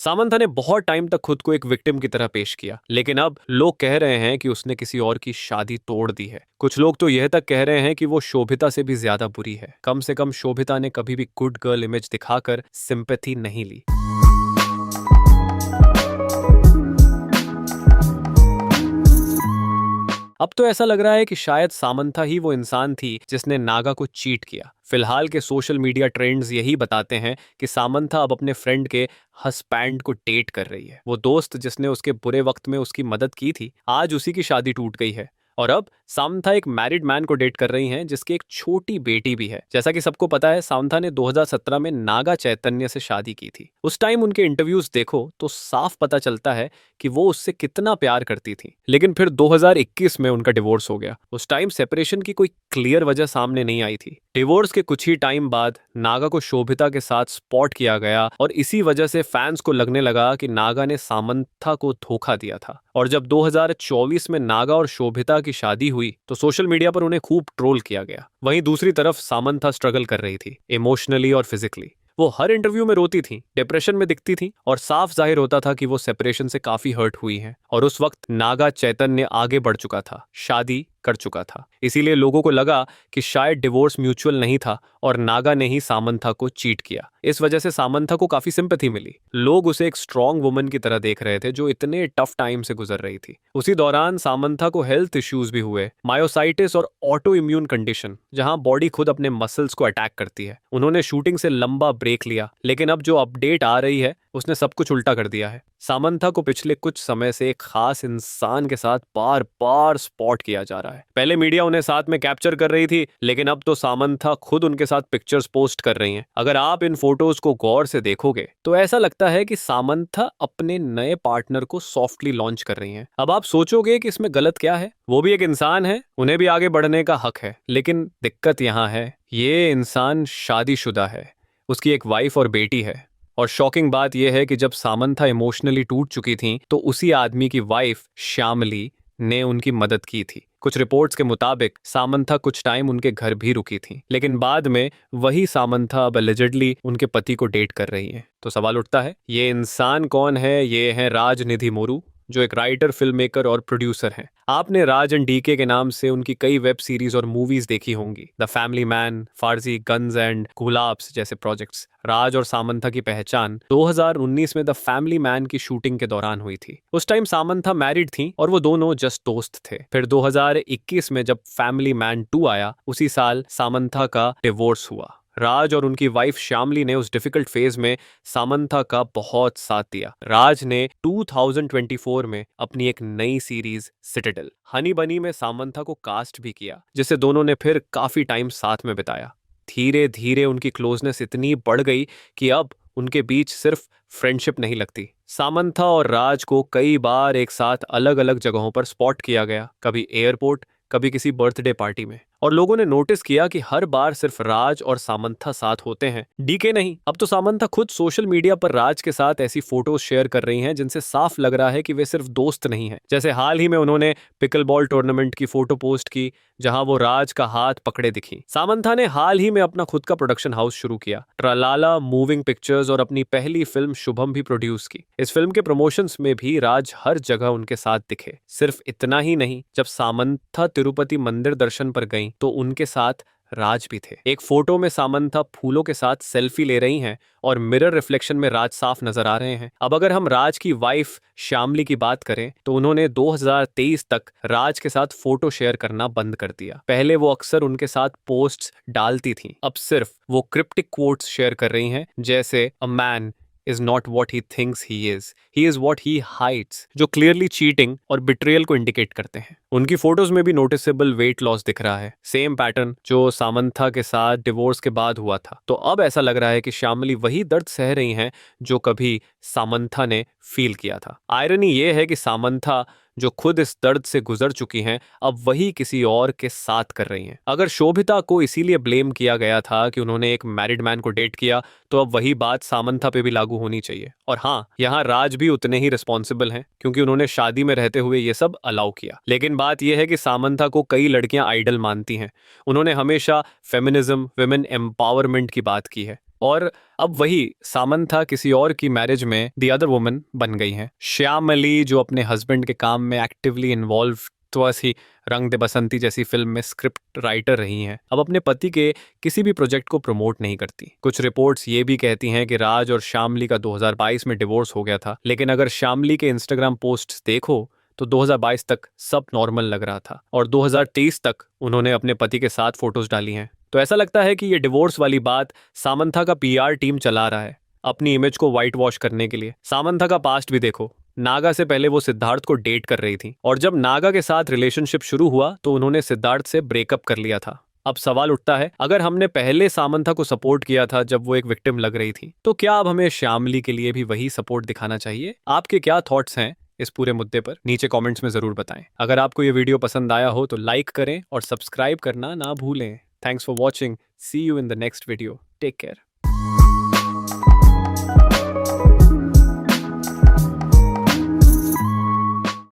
Samantha ने बहुत time तक खुद को एक विक्टिम की तरह पेश किया, लेकिन अब लोग कह रहे हैं कि उसने किसी और की शादी तोड़ दी है। कुछ लोग तो यह तक कह रहे हैं कि वो शोभिता से भी ज्यादा बुरी है। कम से कम शोभिता ने कभी भी गुड गर्ल इमेज दिखाकर सिंपैथी नहीं ली। अब तो ऐसा लग रहा है कि शायद सामंथा ही वो इंसान थी जिसने नागा को चीट किया। फिलहाल के सोशल मीडिया ट्रेंड्स यही बताते हैं कि सामंथा अब अपने फ्रेंड के हस्बैंड को डेट कर रही है। वो दोस्त जिसने उसके बुरे वक्त में उसकी मदद की थी, आज उसी की शादी टूट गई है। और अब सामंथा एक मैरिड मैन को डेट कर रही हैं जिसकी एक छोटी बेटी भी है। जैसा कि सबको पता है, सामंथा ने 2017 में नागा चैतन्य से शादी की थी। उस टाइम उनके इंटरव्यूज देखो तो साफ पता चलता है कि वो उससे कितना प्यार करती थी। लेकिन फिर 2021 में उनका डिवोर्स हो गया। उस टाइम सेपरेशन की कोई क्लियर वजह सामने नहीं आई थी। डिवोर्स के कुछ ही टाइम बाद नागा को शोभिता के साथ स्पॉट किया गया और इसी वजह से फैंस को लगने लगा कि नागा ने सामंथा को धोखा दिया था। और जब 2024 में नागा और शोभिता की शादी हुई तो सोशल मीडिया पर उन्हें खूब ट्रोल किया गया। वहीं दूसरी तरफ सामंथा स्ट्रगल कर रही थी, इमोशनली और फिजिकली। वो हर इंटरव्यू में रोती थी, डिप्रेशन में दिखती थी और साफ जाहिर होता था कि वो सेपरेशन से काफी हर्ट हुई हैं। और उस वक्त नागा चैतन्य आगे बढ़ चुका था, शादी कर चुका था। इसीलिए लोगों को लगा कि शायद डिवोर्स म्यूचुअल नहीं था और नागा ने ही सामंथा को चीट किया। इस वजह से सामंथा को काफी सिंपैथी मिली। लोग उसे एक स्ट्रॉन्ग वुमन की तरह देख रहे थे जो इतने टफ टाइम से गुजर रही थी। उसी दौरान सामंथा को हेल्थ इश्यूज भी हुए, मायोसाइटिस और ऑटो इम्यून कंडीशन, जहां बॉडी खुद अपने मसल्स को अटैक करती है। उन्होंने शूटिंग से लंबा ब्रेक लिया, लेकिन अब जो अपडेट आ रही है उसने सब कुछ उल्टा कर दिया है। सामंथा को पिछले कुछ समय से एक खास इंसान के साथ बार बार स्पॉट किया जा रहा है। पहले मीडिया उन्हें साथ में कैप्चर कर रही थी, लेकिन अब तो सामंथा खुद उनके साथ पिक्चर्स पोस्ट कर रही हैं। अगर आप इन फोटोज को गौर से देखोगे तो ऐसा लगता है कि सामंथा अपने नए पार्टनर को सॉफ्टली लॉन्च कर रही हैं। अब आप सोचोगे कि इसमें गलत क्या है? वो भी एक इंसान है, उन्हें भी आगे बढ़ने का हक है। लेकिन दिक्कत यहाँ है, ये इंसान शादीशुदा है, उसकी एक वाइफ और बेटी है। और शॉकिंग बात यह है कि जब सामंथा इमोशनली टूट चुकी थी तो उसी आदमी की वाइफ श्यामली ने उनकी मदद की थी। कुछ रिपोर्ट्स के मुताबिक सामंथा कुछ टाइम उनके घर भी रुकी थी, लेकिन बाद में वही सामंथा अब एलिजिडली उनके पति को डेट कर रही है। तो सवाल उठता है, ये इंसान कौन है? ये है राजनिधि मोरू, जो एक राइटर, फिल्म मेकर और प्रोड्यूसर हैं। आपने राज एंड डीके के नाम से उनकी कई वेब सीरीज और मूवीज देखी होंगी। The family man, Farzi, guns and Gulaabs जैसे प्रोजेक्ट्स। राज और सामंथा की पहचान 2019 में द फैमिली मैन की शूटिंग के दौरान हुई थी। उस टाइम सामंथा मैरिड थी और वो दोनों जस्ट दोस्त थे। फिर 2021 में जब फैमिली मैन 2 आया, उसी साल सामंथा का डिवोर्स हुआ। राज और उनकी वाइफ श्यामली ने उस डिफिकल्ट फेज में सामंथा का बहुत साथ दिया। राज ने 2024 में अपनी एक नई सीरीज सिटाडेल हनी बनी में सामंथा को कास्ट भी किया, जिसे दोनों ने फिर काफी टाइम साथ में बिताया। धीरे धीरे उनकी क्लोजनेस इतनी बढ़ गई कि अब उनके बीच सिर्फ फ्रेंडशिप नहीं लगती। सामंथा और राज को कई बार एक साथ अलग अलग जगहों पर स्पॉट किया गया, कभी एयरपोर्ट, कभी किसी बर्थडे पार्टी में। और लोगों ने नोटिस किया कि हर बार सिर्फ राज और सामंथा साथ होते हैं, डीके नहीं। अब तो सामंथा खुद सोशल मीडिया पर राज के साथ ऐसी फोटोज शेयर कर रही हैं जिनसे साफ लग रहा है कि वे सिर्फ दोस्त नहीं हैं। जैसे हाल ही में उन्होंने पिकल बॉल टूर्नामेंट की फोटो पोस्ट की जहां वो राज का हाथ पकड़े दिखी। सामंथा ने हाल ही में अपना खुद का प्रोडक्शन हाउस शुरू किया, ट्रालाला मूविंग पिक्चर्स, और अपनी पहली फिल्म शुभम भी प्रोड्यूस की। इस फिल्म के प्रमोशंस में भी राज हर जगह उनके साथ दिखे। सिर्फ इतना ही नहीं, जब सामंथा तिरुपति मंदिर दर्शन पर गईं तो उनके साथ राज भी थे। एक फोटो में सामंथा फूलों के साथ सेल्फी ले रही हैं और मिरर रिफ्लेक्शन में राज साफ नजर आ रहे हैं। अब अगर हम राज की वाइफ श्यामली की बात करें तो उन्होंने 2023 तक राज के साथ फोटो शेयर करना बंद कर दिया। पहले वो अक्सर उनके साथ पोस्ट्स डालती थीं, अब सिर्फ वो क्रिप्टिक कोट्स शेयर कर रही हैं, जैसे a man is not what he thinks he is what he hides, जो क्लियरली चीटिंग और बिट्रेयल को इंडिकेट करते हैं। उनकी फोटोज में भी नोटिसेबल वेट लॉस दिख रहा है, सेम पैटर्न जो सामंथा के साथ डिवोर्स के बाद हुआ था। तो अब ऐसा लग रहा है कि श्यामली वही दर्द सह रही हैं जो कभी सामंथा ने फील किया था। आयरनी ये है कि सामंथा जो खुद इस दर्द से गुजर चुकी हैं, अब वही किसी और के साथ कर रही हैं। अगर शोभिता को इसीलिए ब्लेम किया गया था कि उन्होंने एक मैरिड मैन को डेट किया, तो अब वही बात सामंथा पे भी लागू होनी चाहिए। और हाँ, यहाँ राज भी उतने ही रिस्पॉन्सिबल हैं, क्योंकि उन्होंने शादी में रहते हुए ये सब अलाउ किया। लेकिन बात यह है कि सामंथा को कई लड़कियां आइडल मानती हैं। उन्होंने हमेशा फेमिनिज्म, विमेन एम्पावरमेंट की बात की है। और अब वही सामंथा किसी और की मैरिज में द अदर वुमन बन गई हैं। श्यामली जो अपने हस्बैंड के काम में एक्टिवली इन्वॉल्व तो ऐसी रंग दे बसंती जैसी फिल्म में स्क्रिप्ट राइटर रही हैं, अब अपने पति के किसी भी प्रोजेक्ट को प्रमोट नहीं करती। कुछ रिपोर्ट्स ये भी कहती हैं कि राज और श्यामली का 2022 में डिवोर्स हो गया था, लेकिन अगर श्यामली के इंस्टाग्राम पोस्ट्स देखो तो 2022 तक सब नॉर्मल लग रहा था और 2023 तक उन्होंने अपने पति के साथ फोटोज डाली हैं। तो ऐसा लगता है कि ये डिवोर्स वाली बात सामंथा का पीआर टीम चला रहा है अपनी इमेज को व्हाइट वॉश करने के लिए। सामंथा का पास्ट भी देखो, नागा से पहले वो सिद्धार्थ को डेट कर रही थी और जब नागा के साथ रिलेशनशिप शुरू हुआ तो उन्होंने सिद्धार्थ से ब्रेकअप कर लिया था। अब सवाल उठता है, अगर हमने पहले सामंथा को सपोर्ट किया था जब वो एक विक्टिम लग रही थी, तो क्या अब हमें श्यामली के लिए भी वही सपोर्ट दिखाना चाहिए? आपके क्या थॉट्स हैं इस पूरे मुद्दे पर? नीचे कमेंट्स में जरूर बताएं। अगर आपको ये वीडियो पसंद आया हो तो लाइक करें और सब्सक्राइब करना ना भूलें। Thanks for watching. See you in the next video. Take care.